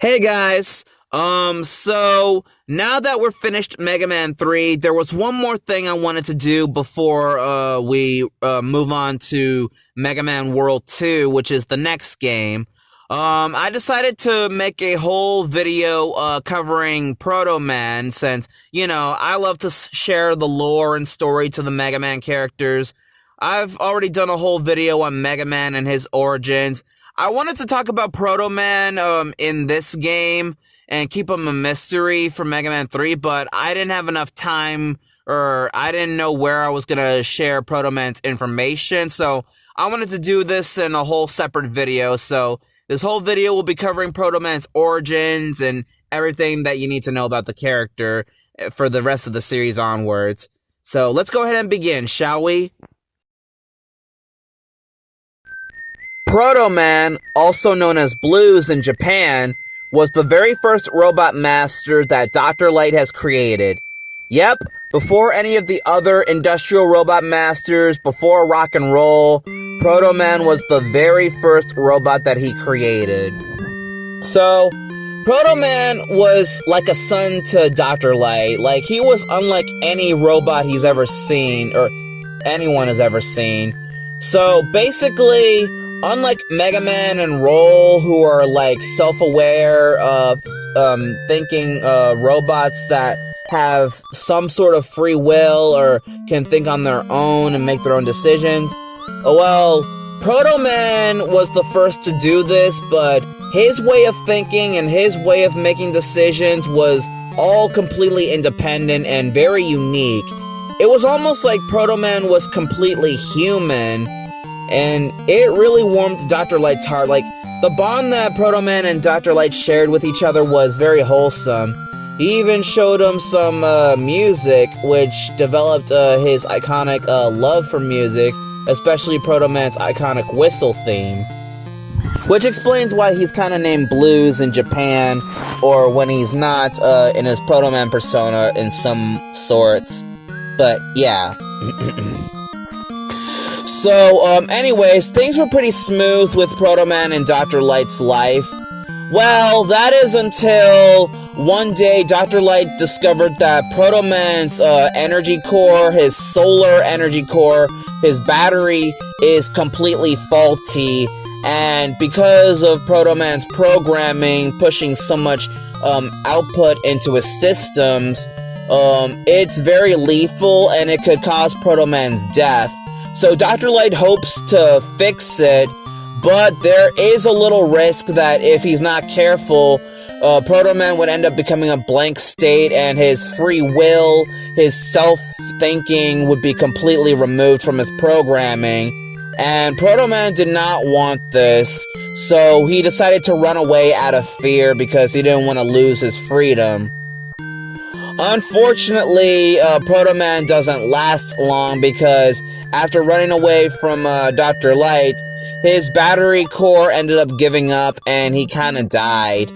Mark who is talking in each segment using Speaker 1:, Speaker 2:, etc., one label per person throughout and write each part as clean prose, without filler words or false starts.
Speaker 1: Hey guys, so now that we're finished Mega Man 3, there was one more thing I wanted to do before, we move on to Mega Man World 2, which is the next game. I decided to make a whole video, covering Proto Man, since, I love to share the lore and story to the Mega Man characters. I've already done a whole video on Mega Man and his origins. I wanted to talk about Proto Man in this game and keep him a mystery for Mega Man 3, but I didn't have enough time, or I didn't know where I was going to share Proto Man's information, so I wanted to do this in a whole separate video. So this whole video will be covering Proto Man's origins and everything that you need to know about the character for the rest of the series onwards. So let's go ahead and begin, shall we? Proto Man, also known as Blues in Japan, was the very first robot master that Dr. Light has created. Yep, before any of the other industrial robot masters, before rock and roll, Proto Man was the very first robot that he created. So, Proto Man was like a son to Dr. Light. Like, he was unlike any robot he's ever seen, or anyone has ever seen. So, basically, unlike Mega Man and Roll, who are like self-aware, thinking robots that have some sort of free will or can think on their own and make their own decisions, well, Proto Man was the first to do this, but his way of thinking and his way of making decisions was all completely independent and very unique. It was almost like Proto Man was completely human. And it really warmed Dr. Light's heart. Like, the bond that Proto Man and Dr. Light shared with each other was very wholesome. He even showed him some music, which developed his iconic love for music, especially Proto Man's iconic whistle theme. Which explains why he's kind of named Blues in Japan, or when he's not in his Proto Man persona in some sorts. But, yeah. So, anyways, things were pretty smooth with Proto Man and Dr. Light's life. Well, that is until one day Dr. Light discovered that Proto Man's energy core, his solar energy core, his battery is completely faulty. And because of Proto Man's programming pushing so much output into his systems, it's very lethal and it could cause Proto Man's death. So Dr. Light hopes to fix it, but there is a little risk that if he's not careful, Proto Man would end up becoming a blank state and his free will, his self-thinking would be completely removed from his programming. And Proto Man did not want this, so he decided to run away out of fear because he didn't want to lose his freedom. Unfortunately, Proto Man doesn't last long because after running away from Dr. Light, his battery core ended up giving up and he kinda died.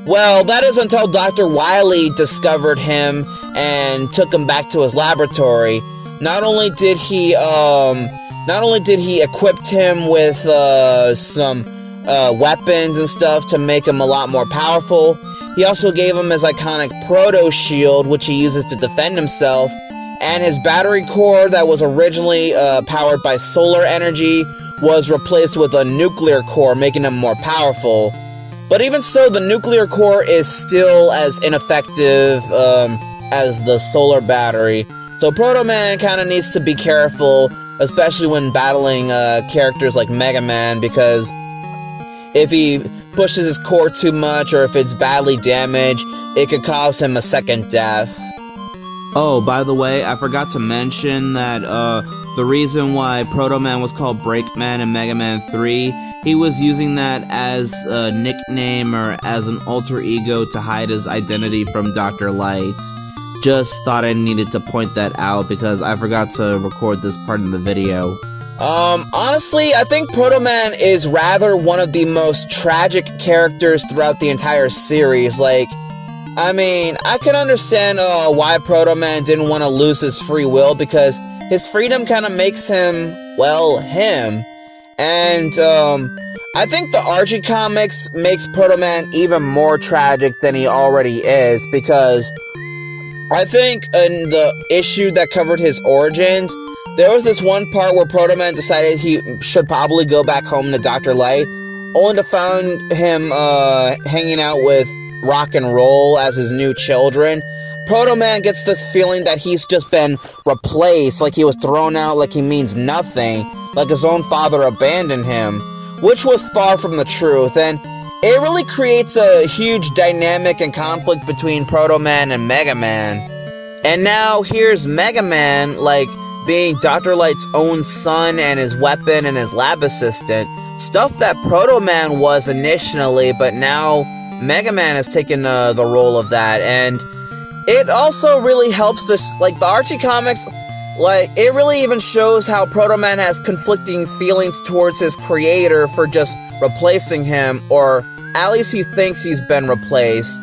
Speaker 1: Well, that is until Dr. Wily discovered him and took him back to his laboratory. Not only did he equip him with some weapons and stuff to make him a lot more powerful, he also gave him his iconic Proto Shield, which he uses to defend himself, and his battery core that was originally powered by solar energy was replaced with a nuclear core, making him more powerful. But even so, the nuclear core is still as ineffective as the solar battery. So Proto Man kind of needs to be careful, especially when battling characters like Mega Man, because if he pushes his core too much or if it's badly damaged, it could cause him a second death. Oh, by the way, I forgot to mention that the reason why Proto Man was called Breakman in Mega Man 3, he was using that as a nickname or as an alter ego to hide his identity from Dr. Light. Just thought I needed to point that out because I forgot to record this part in the video. Honestly, I think Proto Man is rather one of the most tragic characters throughout the entire series. Like, I mean, I can understand why Proto Man didn't want to lose his free will, because his freedom kind of makes him, well, him. And I think the Archie comics makes Proto Man even more tragic than he already is, because I think in the issue that covered his origins, there was this one part where Proto Man decided he should probably go back home to Dr. Light, only to find him hanging out with rock and roll as his new children. Proto Man gets this feeling that he's just been replaced, like he was thrown out, like he means nothing, like his own father abandoned him, which was far from the truth, and it really creates a huge dynamic and conflict between Proto Man and Mega Man. And now here's Mega Man, like, being Dr. Light's own son and his weapon and his lab assistant, stuff that Proto Man was initially, but now Mega Man has taken the role of that, and it also really helps this, like, the Archie comics, like, it really even shows how Proto Man has conflicting feelings towards his creator for just replacing him, or at least he thinks he's been replaced.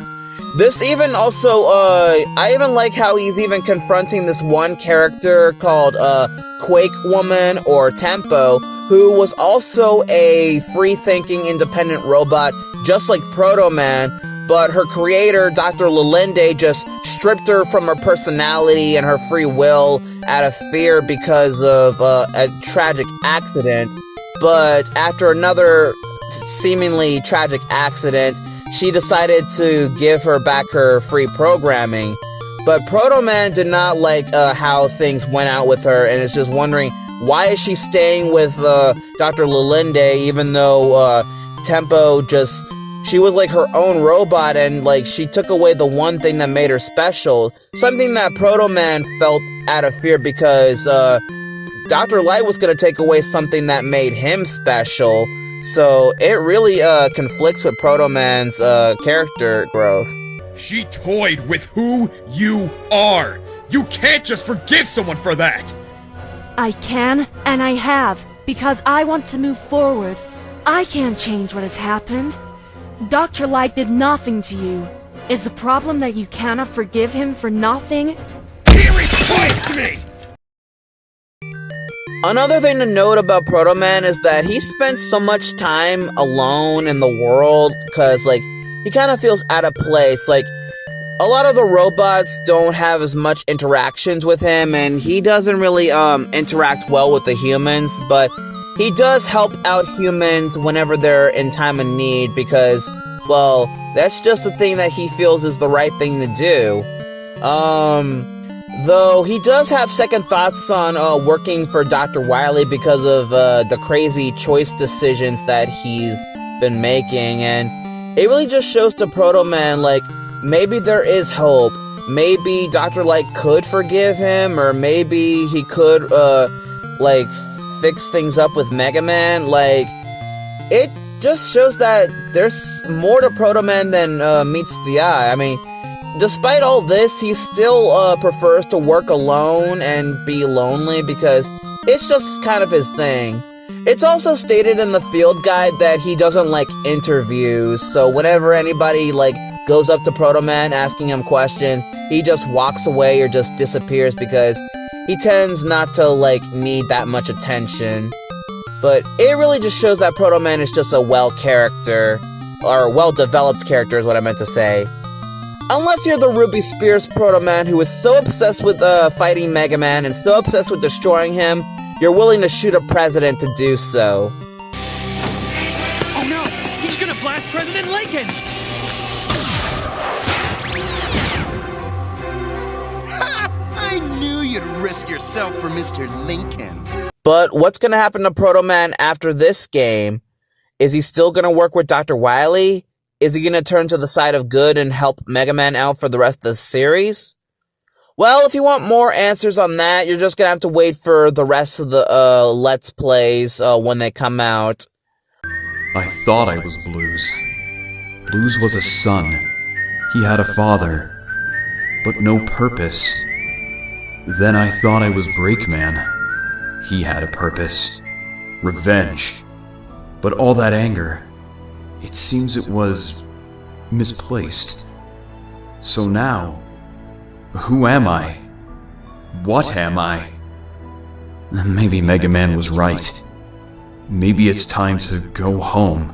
Speaker 1: This even also, I even like how he's even confronting this one character called, Quake Woman, or Tempo, who was also a free-thinking, independent robot, just like Proto Man, but her creator, Dr. Lilinde, just stripped her from her personality and her free will out of fear because of a tragic accident. But after another seemingly tragic accident, she decided to give her back her free programming. But Proto Man did not like how things went out with her, and is just wondering, why is she staying with Dr. Lilinde, even though Tempo just... she was like her own robot, and like she took away the one thing that made her special. Something that Proto Man felt out of fear because Dr. Light was going to take away something that made him special. So it really conflicts with Proto Man's character growth.
Speaker 2: She toyed with who you are. You can't just forgive someone for that.
Speaker 3: I can, and I have, because I want to move forward. I can't change what has happened. Dr. Light did nothing to you. Is the problem that you cannot forgive him for nothing?
Speaker 2: He replaced me!
Speaker 1: Another thing to note about Proto Man is that he spends so much time alone in the world, because, like, he kind of feels out of place. Like, a lot of the robots don't have as much interactions with him, and he doesn't really, interact well with the humans, but he does help out humans whenever they're in time of need, because, well, that's just the thing that he feels is the right thing to do. Though he does have second thoughts on working for Dr. Wily because of the crazy choice decisions that he's been making, and it really just shows to Proto Man, like, maybe there is hope. Maybe Dr. Light could forgive him, or maybe he could, like, fix things up with Mega Man. Like, it just shows that there's more to Proto Man than meets the eye. I mean, despite all this, he still prefers to work alone and be lonely because it's just kind of his thing. It's also stated in the field guide that he doesn't like interviews, so whenever anybody, like, goes up to Proto Man asking him questions, he just walks away or just disappears because he tends not to, like, need that much attention. But it really just shows that Proto Man is just a well-developed character is what I meant to say. Unless you're the Ruby Spears Proto Man who is so obsessed with fighting Mega Man and so obsessed with destroying him, you're willing to shoot a president to do so.
Speaker 4: Oh no! He's gonna blast President Lincoln!
Speaker 5: I knew you'd risk yourself for Mr. Lincoln.
Speaker 1: But what's gonna happen to Proto Man after this game? Is he still gonna work with Dr. Wily? Is he gonna turn to the side of good and help Mega Man out for the rest of the series? Well, if you want more answers on that, you're just gonna have to wait for the rest of the Let's Plays when they come out.
Speaker 6: I thought I was Blues. Blues was a son. He had a father, but no purpose. Then I thought I was Breakman. He had a purpose. Revenge. But all that anger, it seems it was misplaced. So now, who am I? What am I? Maybe Mega Man was right. Maybe it's time to go home.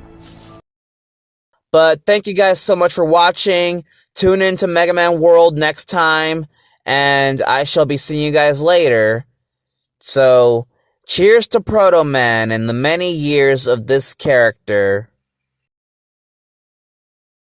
Speaker 1: But thank you guys so much for watching. Tune in to Mega Man World next time, and I shall be seeing you guys later. So, cheers to Proto Man and the many years of this character.